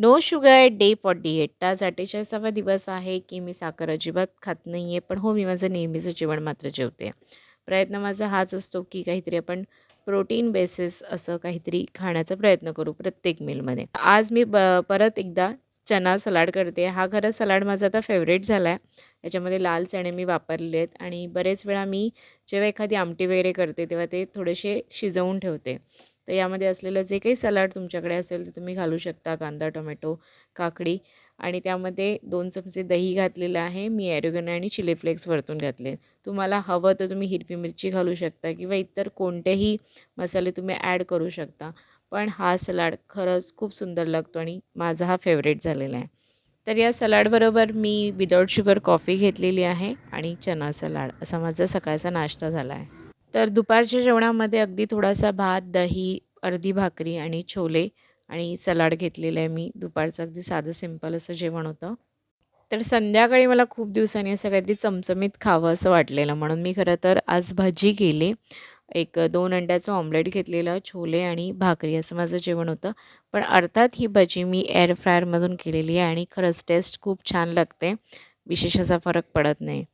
No sugar day 48. आज 48वा दिवस आहे की मी साखर अजिबात खात नाही आहे. पण हो, मी माझं नेहमीचं जेवण मात्र जेवते. प्रयत्न माझा हाच असतो की काहीतरी आपण प्रोटीन बेसिस असं काहीतरी खाण्याचा प्रयत्न करू प्रत्येक मीलमध्ये. आज मी परत एकदा चना सलाड करते. हा खरं सलाड माझा आता फेवरेट झाला आहे. याच्यामध्ये लाल चणे मी वापरलेले आहेत आणि बरेच वेळा मी जेव्हा एखादी आमटी वगैरे करते तेव्हा ते थोडेसे शिजवून ठेवते. तर यामध्ये असलेलं जे काही सलाड तुमच्याकडे असेल ते तुम्ही घालू शकता. कांदा, टोमॅटो, काकडी आणि त्यामध्ये 2 चमचे दही घातलेलं आहे. मी ऑरिगॅनो आणि चिली फ्लेक्स वरतून घातले. तुम्हाला हवं तर तुम्ही हिरवी मिरची घालू शकता किंवा इतर कोणतेही मसाले तुम्ही ॲड करू शकता. पण हा सलाड खरंच खूप सुंदर लागतो आणि माझा हा फेवरेट झालेला आहे. तर या सलाडबरोबर मी विदाऊट शुगर कॉफी घेतलेली आहे आणि चना सलाड असा माझा सकाळचा नाश्ता झाला आहे. तर दुपारच्या जेवणामध्ये अगदी थोडासा भात, दही, अर्धी भाकरी आणि छोले आणि सलाड घेतलेलं आहे मी. दुपारचं अगदी साधं सिंपल असं जेवण होतं. तर संध्याकाळी मला खूप दिवसांनी असं काहीतरी चमचमीत खावं असं वाटलेलं म्हणून मी खरं तर आज भजी केली. एक 2 अंड्याचं ऑमलेट घेतलेलं, छोले आणि भाकरी असं माझं जेवण होतं. पण अर्थात ही भजी मी एअर फ्रायरमधून केलेली आहे आणि खरंच टेस्ट खूप छान लागते. विशेष असा फरक पडत नाही.